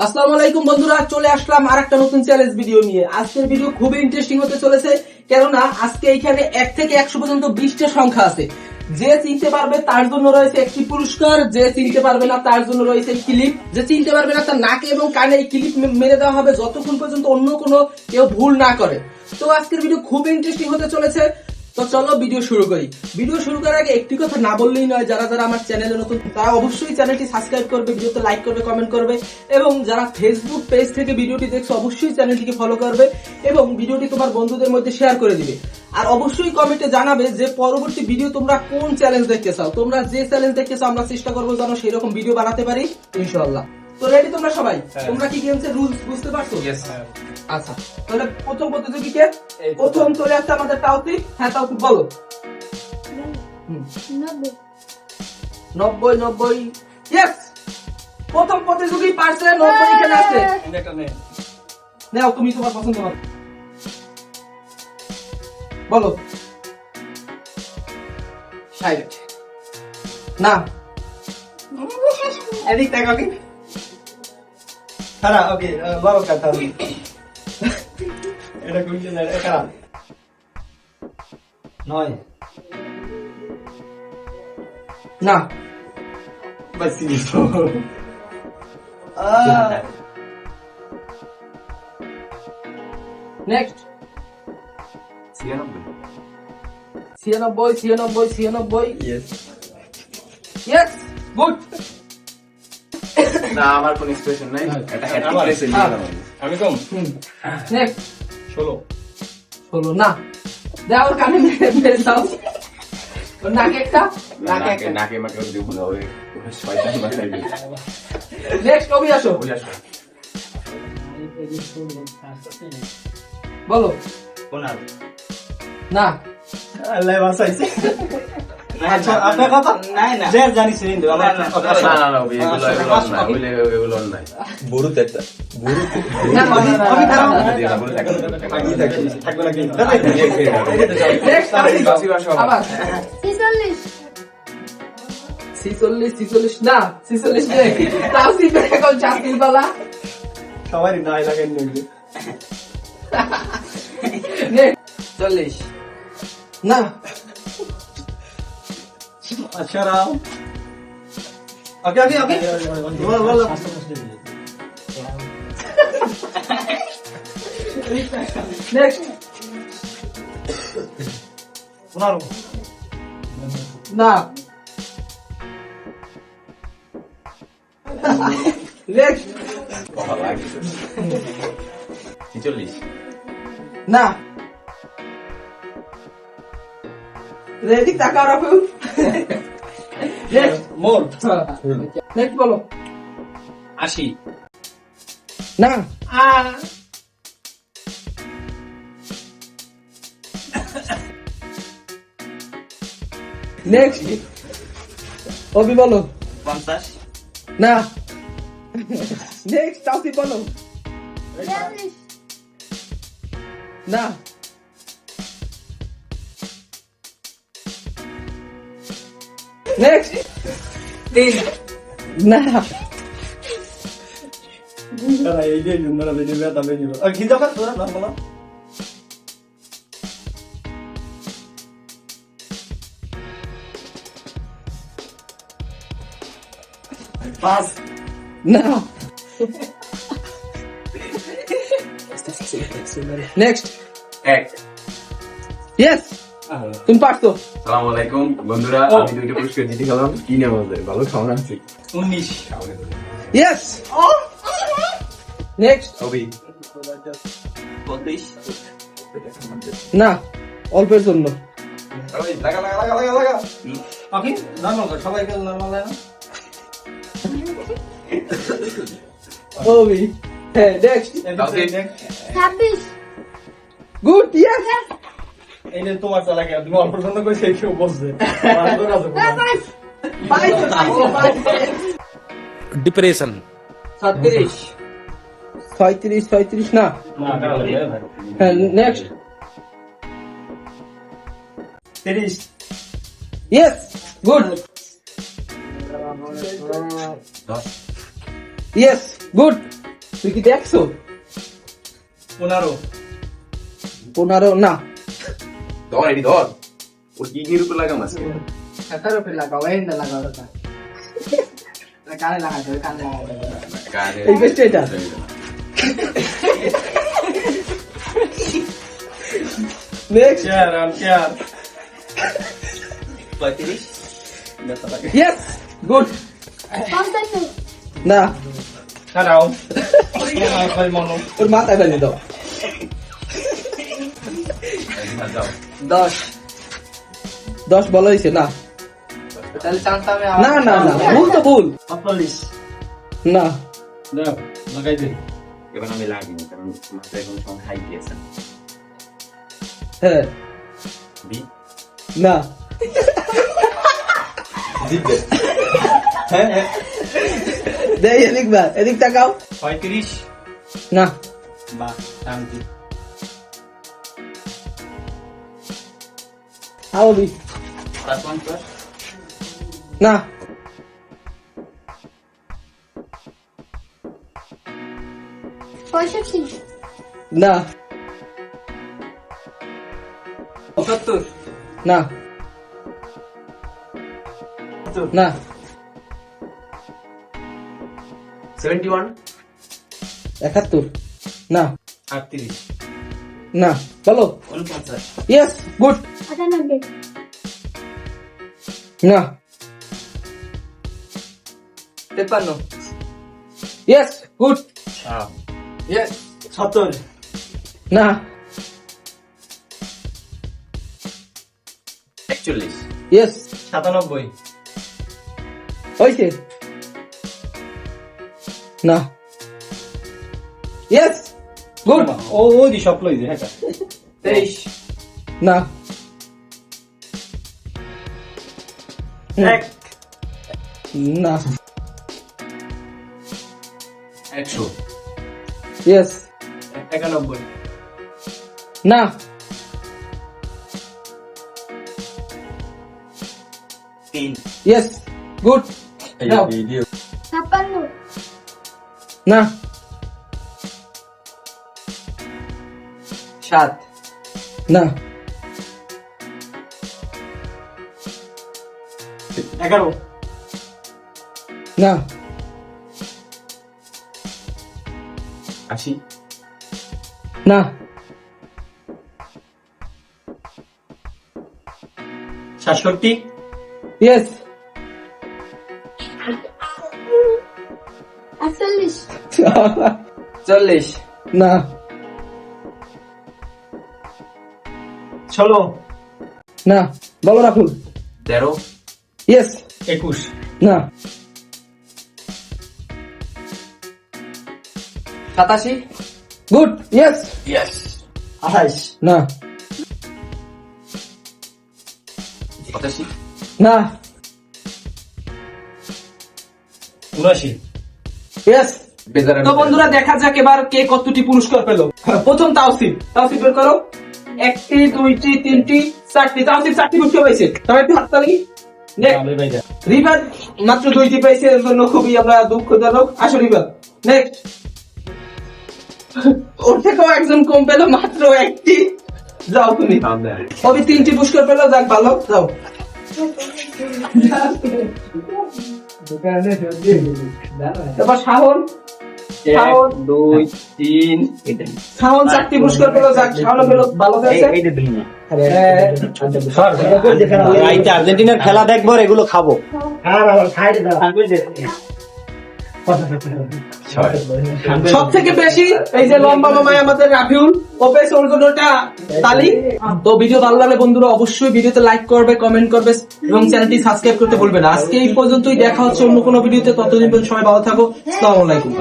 আসসালামু আলাইকুম বন্ধুরা, চলে আসলাম আরেকটা নতুন চ্যালেঞ্জ ভিডিও নিয়ে। আজকের ভিডিও খুবই ইন্টারেস্টিং হতে চলেছে, কেননা আজকে এখানে 1 থেকে 100 পর্যন্ত 20টা সংখ্যা আছে। যে চিনতে পারবে তার জন্য রয়েছে একটি পুরস্কার, যে চিনতে পারবে না তার জন্য রয়েছে ক্লিপ, যে চিনতে পারবে না তার নাকে এবং কানে এই ক্লিপ মেরে দেওয়া হবে যতক্ষণ পর্যন্ত অন্য কোনো কেউ ভুল না করে। তো আজকের ভিডিও খুবই ইন্টারেস্টিং হতে চলেছে। তো চলো ভিডিও শুরু করি। ভিডিও শুরু করার আগে একটি কথা না বললেই নয়, যারা যারা আমার চ্যানেলে নতুন তারা অবশ্যই চ্যানেলটি সাবস্ক্রাইব করবে, ভিডিওতে লাইক করবে, কমেন্ট করবে, এবং যারা ফেসবুক পেজ থেকে ভিডিওটি দেখছো অবশ্যই চ্যানেলটিকে ফলো করবে এবং ভিডিওটি তোমার বন্ধুদের মধ্যে শেয়ার করে দিবে। আর অবশ্যই কমেন্টে জানাবে যে পরবর্তী ভিডিও তোমরা কোন চ্যালেঞ্জ দেখতে চাও। তোমরা যে চ্যালেঞ্জ দেখতে চাও আমরা চেষ্টা করবো যেন সেই রকম ভিডিও বানাতে পারি ইনশাআল্লাহ। তো রেডি তোমরা সবাই? তোমরা কি গেমসের রুলস বুঝতে পারছো? আচ্ছা, তাহলে প্রথম প্রতিযোগীকে প্রথম চলে আসছে আমাদের তাওফিক। হ্যাঁ তাওফিক বলো। 90 ইয়েস, প্রথম প্রতিযোগী পারছে 90 এখানে আছে। নাও তুমি তোমার পছন্দ করো, বলো। 60 না, এদিক তাকাও কি খারাপ। ওকে বড় কথা এটা কোনটা না, এটা খারাপ নয় না, বাস দিছো। Next 96 yes yes, good. না আমার কোন এক্সপ্রেশন নাই, এটা হ্যাট্রিক রেসে নিয়ে গেলাম আমি কম নেক্সট 16 না, দাও কানে মেরে দাও। ওর নাকে একটা, নাকে একটা। নাকে মাকে দিব না, ওই শয়তান বানাই দিই। নেক্সট কবি আসো, বুঝে আসো বলো। 15 না, আল্লাহ বাঁচাইছে। আচ্ছা আপনার কথা নাই না, যে জানিস কিন্তু আমার না না না এগুলো নাই। বুড়ুতে একটা না, আমি দাঁড়াও। থাকবে না কিন্তু নেক্সট আবার 46 46 না, 46 নেই। তাওসিফ এখন চাকরি বালা। সবারই নাই লাগেন নাকি নেক্সট 40 না, আচ্ছা রাও ওকে ওকে ওকে বল বল নেক্সট 15 না, নেক্সট 46 না। রেডি টাকা রাখো। নেক্সট মোর নেক্সট বলো। 80 না, নেক্সট অবি বলো। 50 না, নেক্সট তাওসিফ বলো। না, নেক্সট 3 না, Cara, এই যে জুমরা বেজে বেতা বেজে আর কি দরকার তোরা না বলো পাস না। নেক্সট এক। ইয়েস, তুমি পারছো। আসসালামু আলাইকুম বন্ধুরা, আমি দুইটা পুরস্কার জিতে গেলাম। কি নাম আমাদের? ভালো খাওয়ান আছে। 19 ইয়েস, নেক্সট অবি 32 না, অল্পের জন্য। ওই লাগা লাগা লাগা লাগা লাগা। ওকে নরমাল কর সবাইকে নরমাল না ওবি হ্যাঁ, নেক্সট 26 গুড। ইয়েস, এই যে তোমার চালা গেল তুমি অল্প পছন্দ করে সেই কেউ বসবে डिप्रेशन 36 36 না। হ্যাঁ, next 30 yes, good. Yes, good. তুই কি দেখছো? 15 15 না। ধর এটি ধর ওর কিডনির উপর লাগাম আছে Pero pues la cabeza la cabeza. La cara la cabeza. এই বেস্ট এটা। নেক্সট। চেয়ার আর চেয়ার 35 ইয়েস গুড। Pásalo. না খারাও ভাই মনো ওর মাথায় ফেলে দাও। 10. 10 বলা হয়েছে না তাহলে চান্সটা না না না ভুল তো ভুল 45 না দাও লাগাই দে এবার আমি লাগিনি কারণ মাথায় কোনো সময় হাই দিয়েছে হ্যাঁ বি না জিতবে হ্যাঁ দেই এদিক তাকাও 35 না বা শান্তি আওবি 50 না 65. না 70. না না 71 71 না 38 না বলো 49 ইয়েস গুড 98. না 53. Yes good Yes. 70 না 41 ইয়েস 97 হইছে না ইয়েস গুড ও দি সব লই দে হ্যাঁ 23. না এক না 100 ইয়েস 91 না 3 ইয়েস গুড নাও 56. না 7. না 11 না 80 না 67 ইয়েস 48. 40 না 16 না বলো রাখুন 13 ইয়েস 21 না 87. গুড ইয়েস ইয়েস 28 না 85 না 79 ইয়েস তো বন্ধুরা দেখা যাক এবার কে কতটি পুরস্কার পেল। প্রথম তাওসিফ বের করো। 1টি 2টি 3টি 4টি তাওসিফ 4টি পুরস্কার পাইছে। তবে একটু হাততালি। নেক্সট আমি ভাই যা রিভার মাত্র 2টি পাইছে, এর জন্য খুবই আমরা দুঃখজনক। আসো রিভার নেক্সট। ওর থেকেও একজন কম পেল, মাত্র 1টি। যাও তুমি। সবই 3টি পুরস্কার পেল, যাক ভালো যাও। এবার শাহন 2 3 শাহন 4টি পুরস্কার পেল, যাক শাহন পেল ভালো হয়েছে। রাইতে আর্জেন্টিনার খেলা দেখবো আর এগুলো খাবো সব থেকে বেশি এই যে লম্বা মামাই আমাদের রাফিউল ও পেয়েছে, ওর জন্য একটা তালি। তো ভিডিও ভালো লাগলে বন্ধুরা অবশ্যই ভিডিওতে লাইক করবে, কমেন্ট করবে এবং চ্যানেলটি সাবস্ক্রাইব করতে ভুলবে না। আজকে এই পর্যন্তই, দেখা হচ্ছে অন্য কোনো ভিডিওতে। ততদিন পর্যন্ত সবাই ভালো থাকো। আসসালামু আলাইকুম।